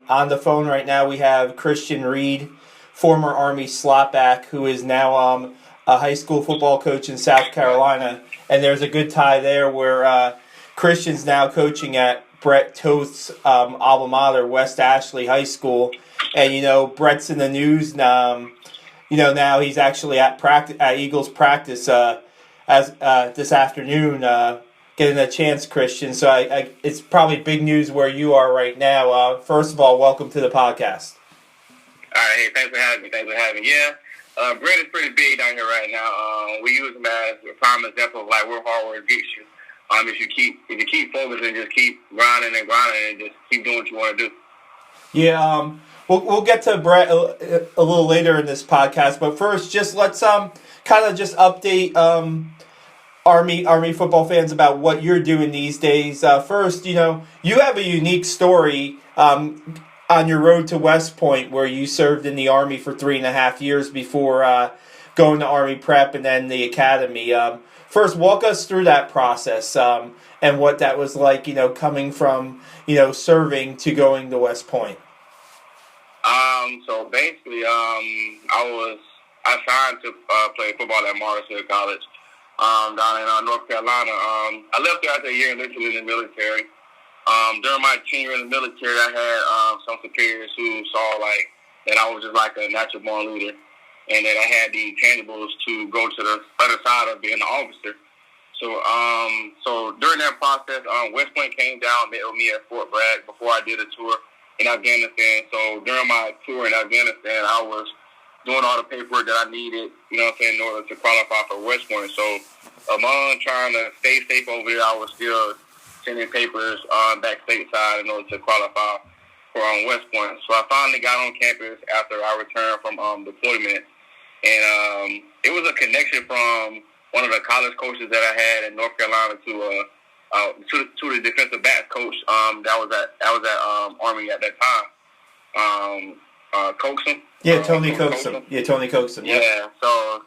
On the phone right now, we have Christian Reed, former Army slotback, who is now a high school football coach in South Carolina. And there's a good tie there where Christian's now coaching at Brett Toth's alma mater, West Ashley High School. And, Brett's in the news. Now he's actually at Eagles practice as this afternoon, getting a chance, Christian. So it's probably big news where you are right now. First of all, welcome to the podcast. All right, hey, thanks for having me. Yeah, Brett is pretty big down here right now. We use him as a prime example of like where hard work gets you. If you keep focusing, just keep grinding and just keep doing what you want to do. Yeah, we'll get to Brett a little later in this podcast, but first, just let's kind of just update Army football fans about what you're doing these days. First, you have a unique story on your road to West Point where you served in the Army for 3.5 years before going to Army Prep and then the Academy. First, walk us through that process and what that was like, coming from, serving to going to West Point. So basically, I signed to play football at Marshall College down in North Carolina. I left there after a year literally in the military. During my tenure in the military, I had some superiors who saw like that I was just like a natural born leader, and that I had the tangibles to go to the other side of being an officer. So during that process, West Point came down, met with me at Fort Bragg before I did a tour in Afghanistan. So during my tour in Afghanistan, I was doing all the paperwork that I needed, in order to qualify for West Point. So among trying to stay safe over there, I was still sending papers back stateside in order to qualify for West Point. So I finally got on campus after I returned from deployment. And it was a connection from one of the college coaches that I had in North Carolina to the defensive backs coach that was at Army at that time. Coaxum. Yeah, Tony Coaxum. Yeah, Tony Coaxum. Yep. Yeah. So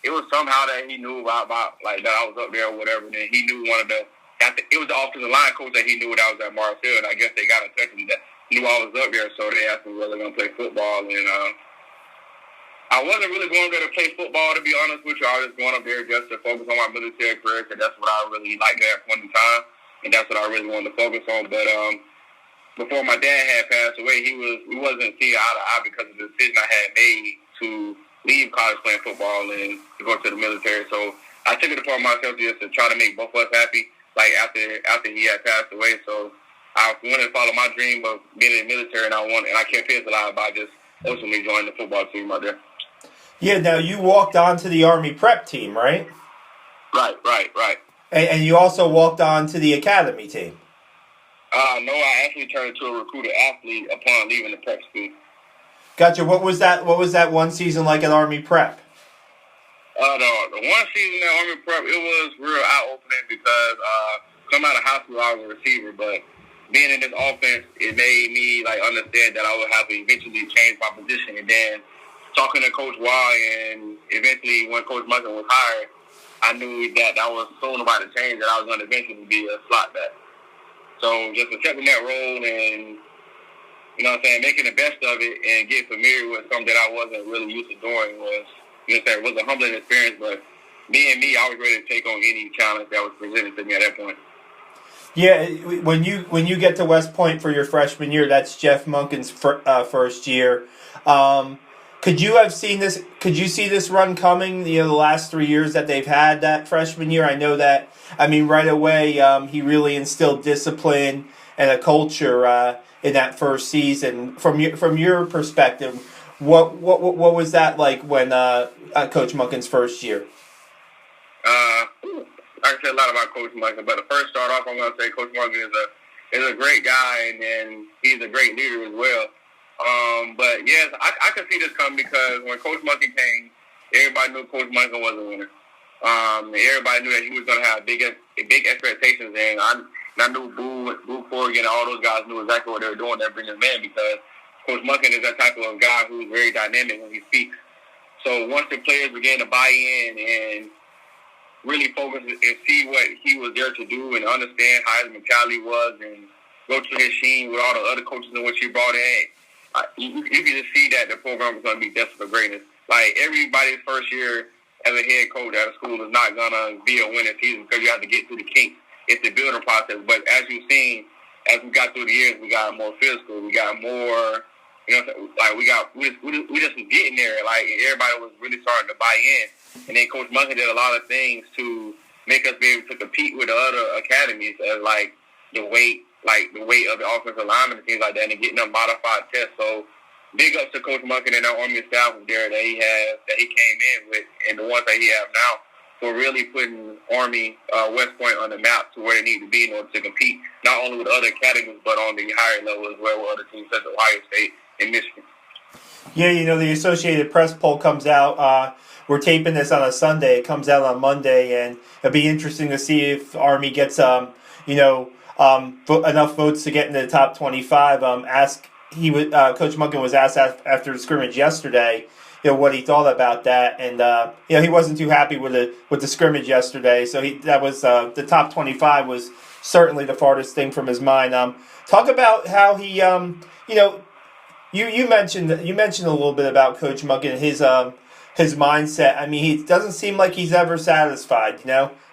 it was somehow that he knew about like that I was up there or whatever. Then he knew it was the offensive line coach that he knew that I was at Marshall, and I guess they got in touch and knew I was up there. So they asked me whether I was going to play football, and I wasn't really going there to play football, to be honest with you. I was just going up there just to focus on my military career, because that's what I really liked at that point in time, and that's what I really wanted to focus on. But before my dad had passed away, we wasn't seeing eye to eye because of the decision I had made to leave college playing football and to go to the military. So I took it upon myself just to try to make both of us happy, like after he had passed away. So I wanted to follow my dream of being in the military, and I kept his alive by just ultimately joining the football team out there. Yeah, now you walked on to the Army Prep team, right? Right. And you also walked on to the Academy team. No, I actually turned into a recruited athlete upon leaving the prep school. Gotcha. What was that one season like at Army Prep? The one season at Army Prep, it was real eye-opening because coming out of high school, I was a receiver, but being in this offense, it made me understand that I would have to eventually change my position. And then talking to Coach Y, and eventually when Coach Monken was hired, I knew that was soon about to change, that I was going to eventually be a slot back. So just accepting that role and, making the best of it and getting familiar with something that I wasn't really used to doing was a humbling experience. But being me, I was ready to take on any challenge that was presented to me at that point. Yeah, when you get to West Point for your freshman year, that's Jeff Monken's first year. Could you see this run coming? The last 3 years that they've had that freshman year. I know that. Right away, he really instilled discipline and a culture in that first season. From your perspective, what was that like when Coach Monken's first year? I can say a lot about Coach Monken, but to first start off, I'm going to say Coach Monken is a great guy, and he's a great leader as well. But yes, I can see this coming because when Coach Monken came, everybody knew Coach Monken was a winner. Everybody knew that he was going to have big expectations, and I knew Boo Corrigan and all those guys knew exactly what they were doing. They're bringing him in because Coach Monken is that type of guy who's very dynamic when he speaks. So once the players began to buy in and really focus and see what he was there to do and understand how his mentality was and go to his team with all the other coaches and what he brought in, you can just see that the program is going to be destined for greatness. Like, everybody's first year as a head coach at a school is not going to be a winning season because you have to get through the kinks. It's the building process. But as you've seen, as we got through the years, we got more physical. We got more, like we just was getting there. Like, everybody was really starting to buy in. And then Coach Monken did a lot of things to make us be able to compete with the other academies as, like, the weight of the offensive linemen and things like that, and getting them modified tests. So big ups to Coach Monken and our Army staff there that he came in with, and the ones that he have now, for really putting Army West Point on the map to where they need to be in order to compete, not only with other academies, but on the higher level as well with other teams such as Ohio State and Michigan. Yeah, the Associated Press poll comes out. We're taping this on a Sunday. It comes out on Monday, and it'll be interesting to see if Army gets, enough votes to get into the top 25. Coach Monken was asked after the scrimmage yesterday, what he thought about that, and he wasn't too happy with the scrimmage yesterday. So that was the top 25 was certainly the farthest thing from his mind. Talk about how he, you mentioned a little bit about Coach Monken and his mindset. I mean, he doesn't seem like he's ever satisfied.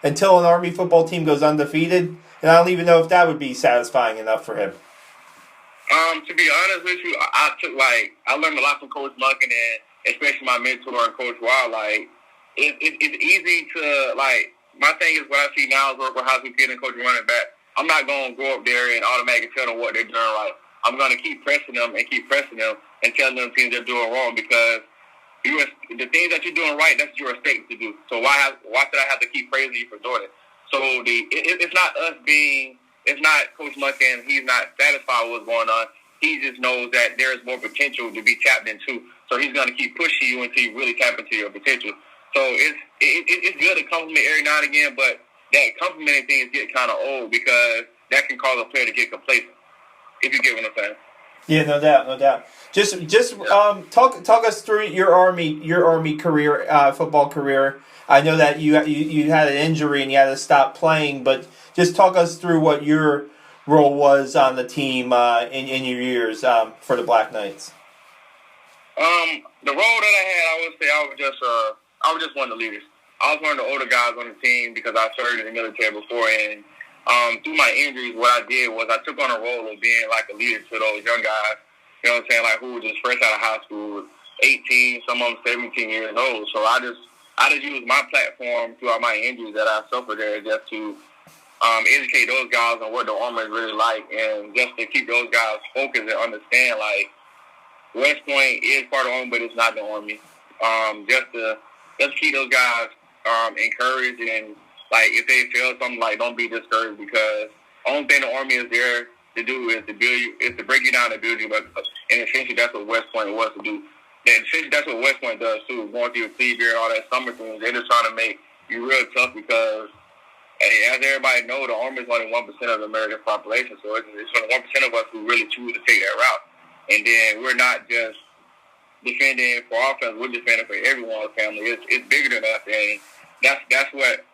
Until an Army football team goes undefeated, and I don't even know if that would be satisfying enough for him. To be honest with you, I learned a lot from Coach Monken, and especially my mentor and Coach Wild. Like, it's easy to, like, my thing is what I see now is work with high school kids and coaching running back. I'm not going to go up there and automatically tell them what they're doing right. I'm going to keep pressing them and telling them things they're doing wrong, because the things that you're doing right, that's your mistake to do. So why should I have to keep praising you for doing it? So it's not us being, it's not Coach Monken, he's not satisfied with what's going on. He just knows that there is more potential to be tapped into. So he's going to keep pushing you until you really tap into your potential. So it's good to compliment every now and again, but that complimenting thing is getting kind of old, because that can cause a player to get complacent, if you get what I'm saying. Yeah, no doubt. Just talk us through your Army career, football career. I know that you had an injury and you had to stop playing, but just talk us through what your role was on the team in your years for the Black Knights. The role that I had, I would say I was just one of the leaders. I was one of the older guys on the team because I served in the military before, and through my injuries, what I did was I took on a role of being like a leader to those young guys, you know what I'm saying, like who were just fresh out of high school, 18, some of them 17 years old. So I just used my platform throughout my injuries that I suffered there just to educate those guys on what the Army is really like, and just to keep those guys focused and understand, like, West Point is part of the Army, but it's not the Army. Just to keep those guys encouraged, and, like, if they feel something, like, don't be discouraged, because the only thing the Army is there to do is to build you, is to break you down and build you up. And essentially that's what West Point was to do. And essentially that's what West Point does too. Going through the sea beer, all that summer things, they're just trying to make you real tough, because as everybody knows, the Army is only 1% of the American population, so it's only 1% of us who really choose to take that route. And then we're not just defending for offense, we're defending for everyone's family. It's bigger than us, and that's what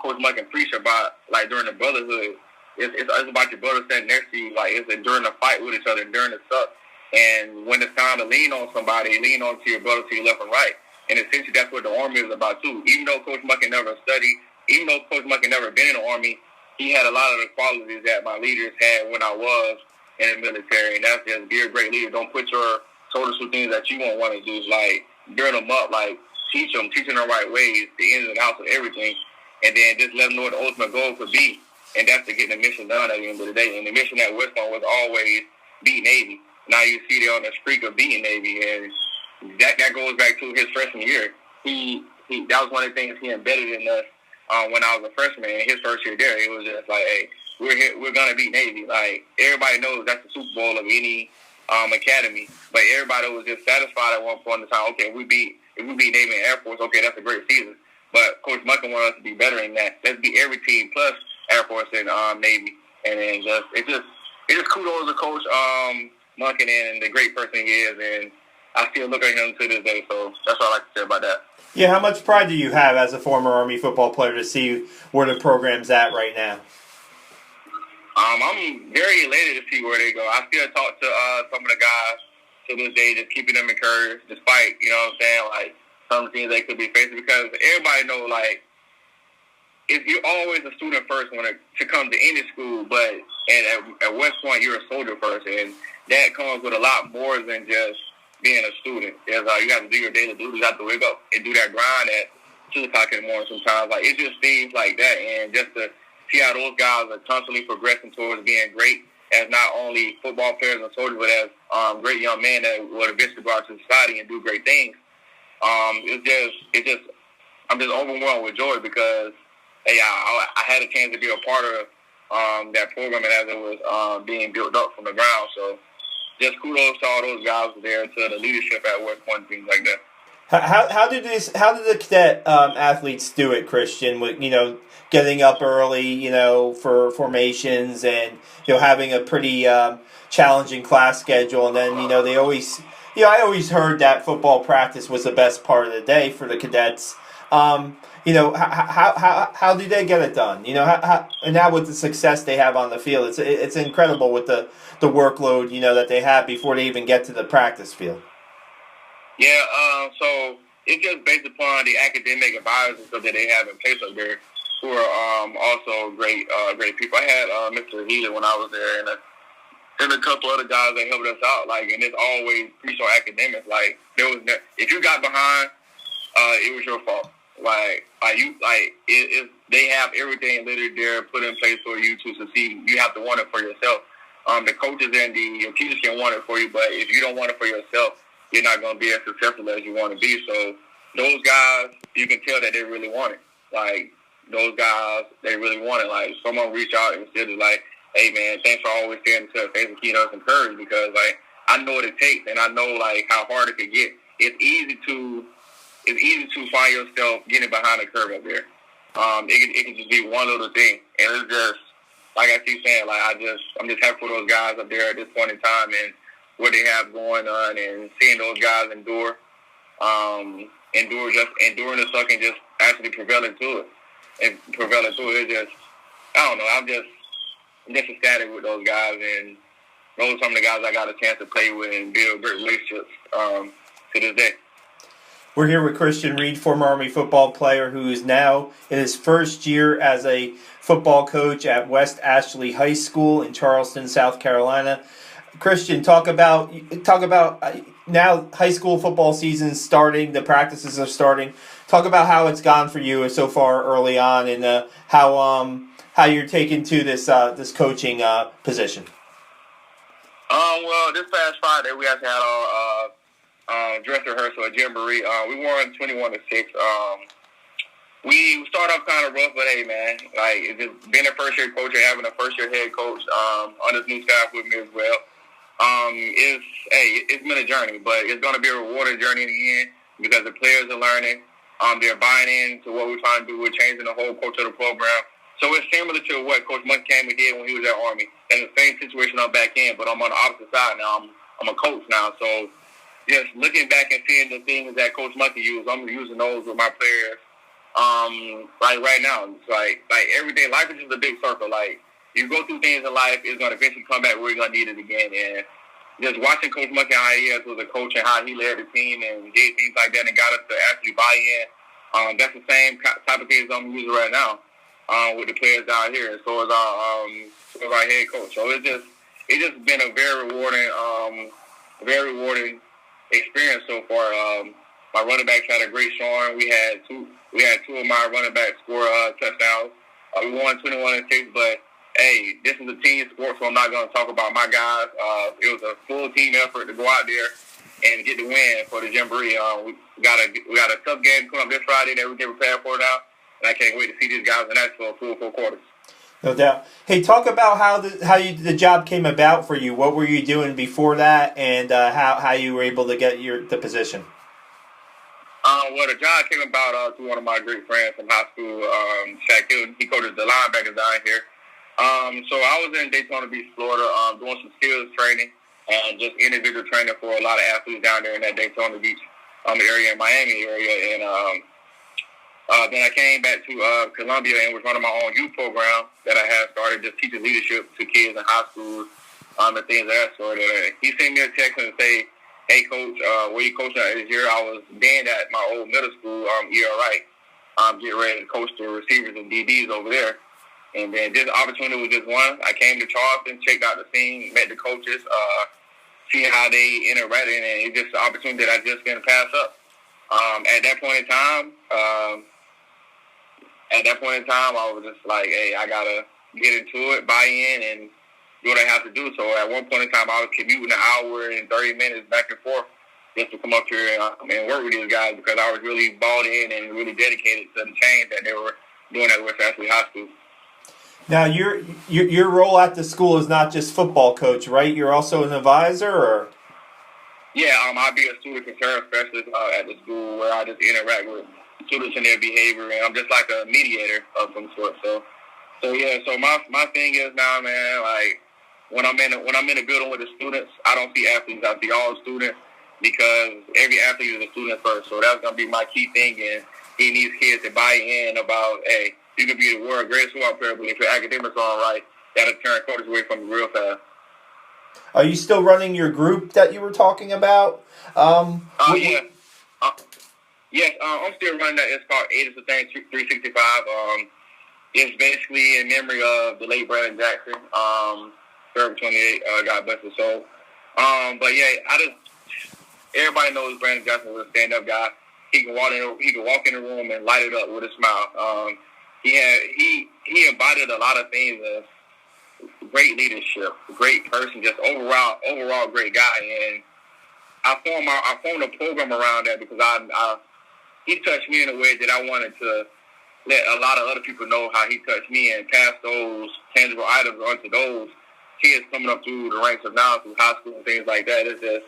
Coach Monken preached about, like, during the brotherhood. It's about your brother standing next to you, like, it's enduring the fight with each other, enduring the suck. And when it's time to lean on somebody, lean on to your brother to your left and right. And essentially that's what the Army is about too. Even though Coach Monken never studied, even though Coach Monken never been in the Army, he had a lot of the qualities that my leaders had when I was in the military. And that's just be a great leader. Don't put your shoulders to things that you won't want to do. Like, build them up, like, teach them the right ways, the ins and outs of everything. And then just let them know what the ultimate goal could be. And that's to get the mission done at the end of the day. And the mission at West Point was always beat Navy. Now you see they're on the streak of beating Navy, and that goes back to his freshman year. That was one of the things he embedded in us when I was a freshman. In his first year there, it was just like, hey, we're gonna beat Navy. Like, everybody knows that's the Super Bowl of any academy, but everybody was just satisfied at one point in time. Okay, if we beat Navy and Air Force, okay, that's a great season. But Coach Monken wanted us to be better than that. Let's beat every team plus Air Force and Navy, and then it's just kudos to Coach Monken and the great person he is, and I still look at him to this day. So that's all I like to say about that. Yeah, how much pride do you have as a former Army football player to see where the program's at right now? I'm very elated to see where they go. I still talk to some of the guys to this day, just keeping them encouraged, despite, you know what I'm saying, like, some things they could be facing, because everybody know, like, if you're always a student first when to come to any school, but at West Point, you're a soldier first, and that comes with a lot more than just being a student. You have to do your daily duties. You have to wake up and do that grind at 2 o'clock in the morning sometimes. Like, it just seems like that, and just to see how those guys are constantly progressing towards being great as not only football players and soldiers, but as great young men that would eventually go out to society and do great things. I'm just overwhelmed with joy because, hey, I had a chance to be a part of that program and as it was being built up from the ground. So just kudos to all those guys there, to the leadership at West Point, things like that. How did the cadet athletes do it, Christian? With getting up early, for formations, and having a pretty challenging class schedule, and then they always, I always heard that football practice was the best part of the day for the cadets. How do they get it done? And now with the success they have on the field, it's incredible with the workload that they have before they even get to the practice field. Yeah, so it's just based upon the academic advisors that they have in place up there, who are also great people. I had Mr. Healy when I was there, and a couple other guys that helped us out. Like, and it's always preached on academics. Like, if you got behind, it was your fault. They have everything literally there put in place for you to succeed. You have to want it for yourself. The coaches and your teachers can want it for you, but if you don't want it for yourself, you're not going to be as successful as you want to be. So those guys, you can tell that they really want it. Like, those guys, they really want it. Like, someone reach out and said, like, hey, man, thanks for always standing to the face and keeping us encouraged, because, like, I know what it takes, and I know, like, how hard it could get. It's easy to find yourself getting behind the curve up there. It can just be one little thing, and it's just, like I keep saying, like, I'm just happy for those guys up there at this point in time and what they have going on, and seeing those guys endure enduring the suck and just actually prevailing through it. And prevailing through it, just, I don't know, I'm just ecstatic with those guys, and those are some of the guys I got a chance to play with and build great relationships to this day. We're here with Christian Reed, former Army football player who is now in his first year as a football coach at West Ashley High School in Charleston, South Carolina. Christian, talk about now high school football season's starting, the practices are starting. Talk about how it's gone for you so far early on, and how you're taken to this coaching position. Well, this past Friday we actually had our dress rehearsal at Jamboree. We won 21-6. We started off kind of rough, but hey, man, like, it's just being a first year coach and having a first year head coach on this new staff with me as well. It's been a journey, but it's going to be a rewarding journey in the end, because the players are learning. They're buying into what we're trying to do. We're changing the whole culture of the program. So it's similar to what Coach Monken did when he was at Army. And the same situation I'm back in, but I'm on the opposite side now. I'm a coach now. So just looking back and seeing the things that Coach Monken used, I'm using those with my players. Like right now, it's like everyday life is just a big circle. Like, you go through things in life, it's going to eventually come back where you're going to need it again. And just watching Coach Monken, how he is as a coach and how he led the team and did things like that and got us to actually buy in, that's the same type of things I'm using right now with the players down here, and so is our head coach. So it's just been a very rewarding experience so far. My running backs had a great showing. We had two of my running backs score touchdowns. We won 21-6, but hey, this is a team sport, so I'm not going to talk about my guys. It was a full team effort to go out there and get the win for the Jamboree. We got a tough game coming up this Friday that we get prepared for now, and I can't wait to see these guys in that for a full 4 quarters. No doubt. Hey, talk about how the job came about for you. What were you doing before that, and how you were able to get the position? Well, the job came about through one of my great friends from high school, Shaq Hill. He coaches the linebackers down here. So I was in Daytona Beach, Florida, doing some skills training and just individual training for a lot of athletes down there in that Daytona Beach area, in Miami area. And Then I came back to Columbia and was running my own youth program that I had started, just teaching leadership to kids in high schools and things of that sort. He sent me a text and say, "Hey, Coach, where you coaching at this year?" I was then at my old middle school, ERI. Getting ready to coach the receivers and DBs over there. And then this opportunity was just one. I came to Charleston, checked out the scene, met the coaches, seeing how they interacted, and it's just an opportunity that I just didn't pass up. At that point in time, I was just like, hey, I got to get into it, buy in, and do what I have to do. So at one point in time, I was commuting an hour and 30 minutes back and forth just to come up here and work with these guys because I was really bought in and really dedicated to the change that they were doing at West Ashley High School. Now, your role at the school is not just football coach, right? You're also an advisor, or? Yeah, I'll be a student concern specialist at the school where I just interact with students and their behavior, and I'm just like a mediator of some sort. So my thing is now, man, like when I'm in a building with the students, I don't see athletes, I see all students because every athlete is a student first. So that's gonna be my key thing, and getting these kids to buy in about, hey, you can be the world's greatest football player, but if your academics aren't right, that'll turn coaches away from you real fast. Are you still running your group that you were talking about? Yeah. Yes, I'm still running that. It's called 8 is the Thing 365. It's basically in memory of the late Brandon Jackson, February 28, God bless his soul. But yeah, everybody knows Brandon Jackson was a stand-up guy. He can walk in the room and light it up with a smile. He embodied a lot of things of great leadership, great person, just overall great guy. And I formed a program around that because he touched me in a way that I wanted to let a lot of other people know how he touched me and pass those tangible items onto those kids coming up through the ranks of now, through high school and things like that. It's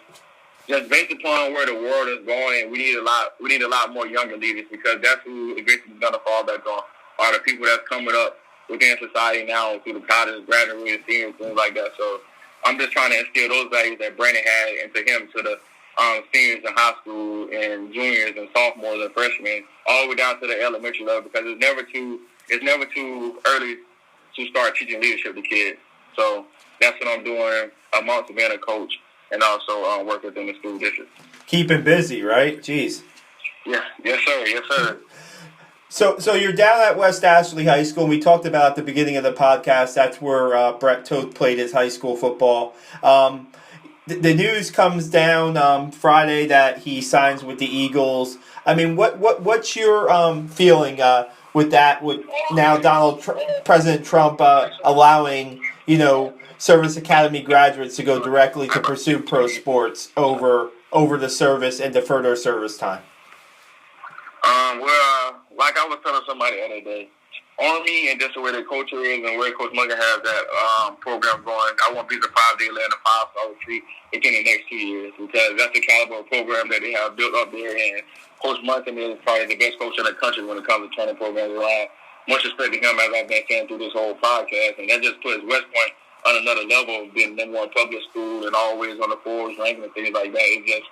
just based upon where the world is going, and we need a lot more younger leaders because that's who eventually is going to fall back on, are the people that's coming up within society now through the colleges, graduating, seniors, things like that. So I'm just trying to instill those values that Brandon had into him to the seniors in high school and juniors and sophomores and freshmen, all the way down to the elementary level, because it's never too early to start teaching leadership to kids. So that's what I'm doing amongst being a coach and also work within the school district. Keeping busy, right? Jeez. Yeah. Yes, sir. So you're down at West Ashley High School, and we talked about at the beginning of the podcast, that's where Brett Toth played his high school football. The news comes down Friday that he signs with the Eagles. I mean, what's your feeling with that? With now President Trump allowing service academy graduates to go directly to pursue pro sports over the service and defer their service time. Like I was telling somebody the other day, Army and just the way the culture is and where Coach Monken has that program going, I won't be surprised they land a 5-star retreat within the next 2 years because that's the caliber of program that they have built up there. And Coach Monken is probably the best coach in the country when it comes to turning programs around. Much respect to him, as I've been saying through this whole podcast, and that just puts West Point on another level of being the number one public school and always on the Forbes ranking and things like that.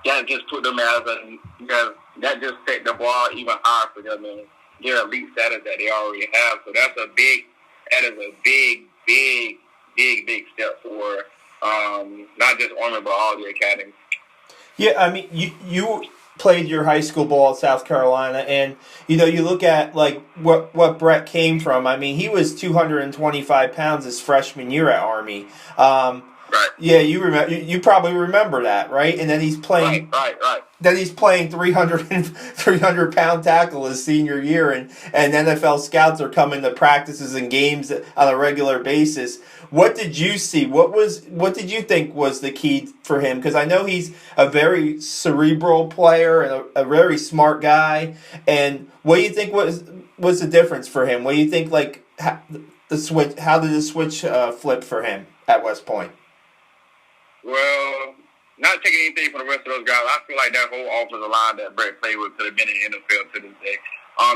That just put them that just set the bar even higher for them and their elite status that they already have. So that is a big step for not just Army but all the academies. Yeah, I mean, you played your high school ball at South Carolina, and you look at like what Brett came from. I mean, he was 225 pounds his freshman year at Army. Right. Yeah, you probably remember that, right? And then he's playing. Right. Then he's playing 300 pound tackle his senior year, and NFL scouts are coming to practices and games on a regular basis. What did you see? What did you think was the key for him? Because I know he's a very cerebral player and a very smart guy. And what do you think was the difference for him? What do you think how did the switch flip for him at West Point? Well, not taking anything from the rest of those guys, I feel like that whole offensive line that Brett played with could have been in the NFL to this day.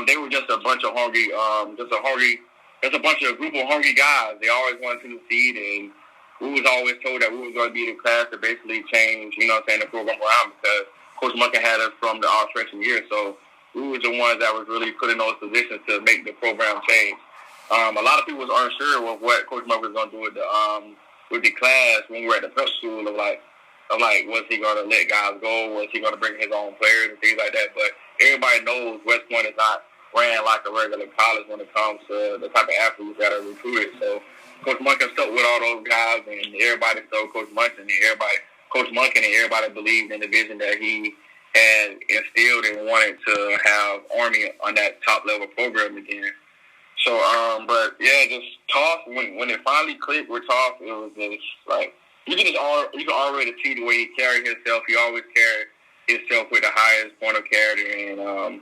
They were just a bunch of hungry, a group of hungry guys. They always wanted to succeed, and we was always told that we was going to be the class to basically change, the program around because Coach Monken had us from our freshman year. So we were the ones that was really put in those positions to make the program change. A lot of people was unsure of what Coach Monken was going to do with the class when we were at the prep school of like, was he going to let guys go? Was he going to bring his own players and things like that? But everybody knows West Point is not ran like a regular college when it comes to the type of athletes that are recruited. So Coach Monken stuck with all those guys, and everybody stuck with Coach Monken, and everybody believed in the vision that he had instilled and wanted to have Army on that top level program again. So, but yeah, just Toth, when it finally clicked with Toth, it was just like, you can already see the way he carried himself. He always carried himself with the highest point of character, and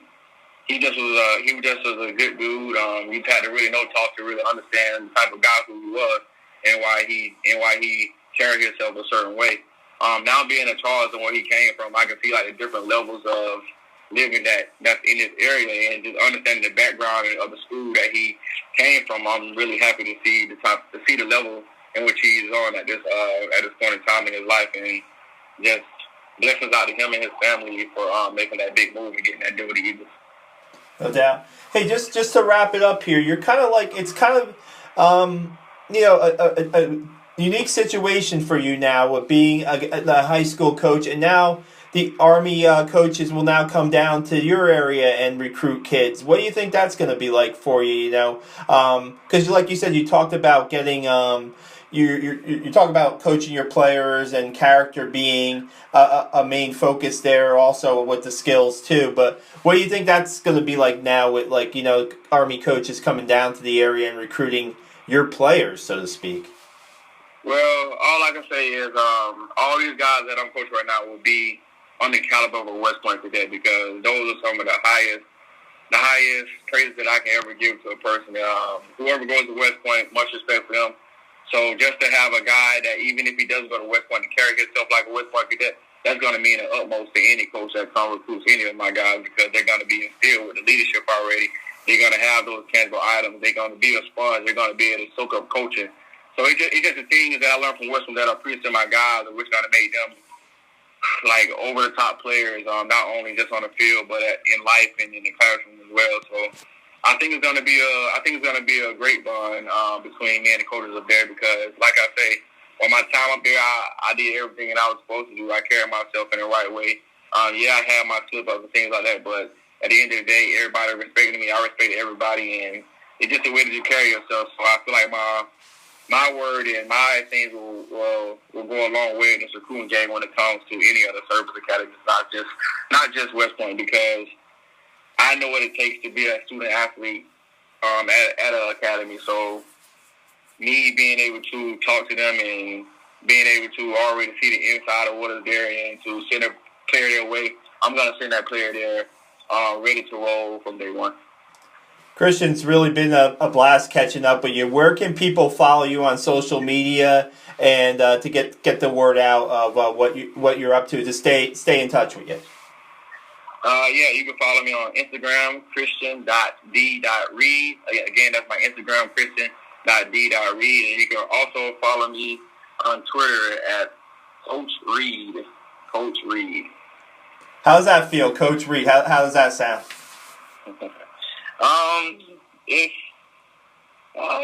he just was a good dude. You had to really know Toth to really understand the type of guy who he was and why he carried himself a certain way. Now being in Charleston, where he came from, I can see like the different levels of living that's in this area, and just understanding the background of the school that he came from. I'm really happy to see the level in which he's on at this point in time in his life, and just blessings out to him and his family for making that big move and getting that deal with the Eagles. No doubt. Hey, just to wrap it up here, you're kind of like, it's kind of a unique situation for you now with being a high school coach, and now the Army coaches will now come down to your area and recruit kids. What do you think that's going to be like for you? You know, because like you said, you talked about getting you talk about coaching your players and character being a main focus there, also with the skills too. But what do you think that's going to be like now with, like, you know, Army coaches coming down to the area and recruiting your players, so to speak? Well, all I can say is all these guys that I'm coaching right now will be on the caliber of West Point today, because those are some of the highest praises that I can ever give to a person. Whoever goes to West Point, much respect for them. So just to have a guy that, even if he doesn't go to West Point, to carry himself like a West Point cadet, that's going to mean the utmost to any coach that comes recruits any of my guys, because they're going to be instilled with the leadership already. They're going to have those tangible items. They're going to be a sponge. They're going to be able to soak up coaching. So it's just the things that I learned from West Point that are preached to my guys, which kind of made them like over the top players, not only just on the field, but in life and in the classroom as well. So I think it's gonna be a great bond between me and the coaches up there, because, like I say, on my time up there, I did everything that I was supposed to do. I carried myself in the right way. I had my slip-ups and things like that, but at the end of the day, everybody respected me. I respected everybody, and it's just the way that you carry yourself. So I feel like my word and my things will go a long way in this recruiting game when it comes to any other service academies, not just West Point, because I know what it takes to be a student athlete at an academy. So me being able to talk to them and being able to already see the inside of what is there and to send a player their way, I'm going to send that player there ready to roll from day one. Christian, it's really been a blast catching up with you. Where can people follow you on social media and to get the word out of what you're up to stay in touch with you? You can follow me on Instagram, Christian.d.reed. Again, that's my Instagram, Christian.d.reed. And you can also follow me on Twitter at Coach Reed. Coach Reed. How does that feel, Coach Reed? How does that sound?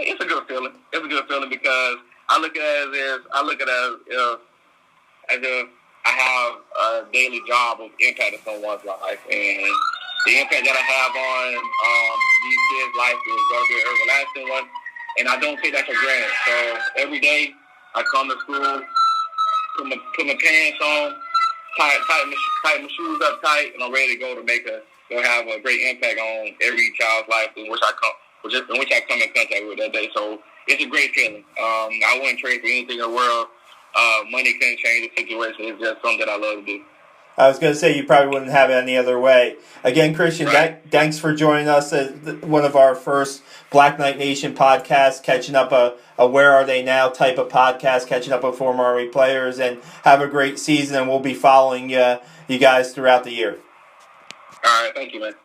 It's a good feeling. It's a good feeling because I look at it as if I have a daily job of impacting someone's life, and the impact that I have on these kids' life is going to be an everlasting one, and I don't take that for granted. So every day I come to school, put my pants on, tie my shoes up tight, and I'm ready to go have a great impact on every child's life in which I come in contact with that day. So it's a great feeling. I wouldn't trade for anything in the world. Money couldn't change the situation. It's just something that I love to do. I was going to say you probably wouldn't have it any other way. Again, Christian, right. Thanks for joining us at one of our first Black Knight Nation podcasts, catching up a Where Are They Now type of podcast, catching up with former Army players, and have a great season, and we'll be following you guys throughout the year. All right, thank you, man.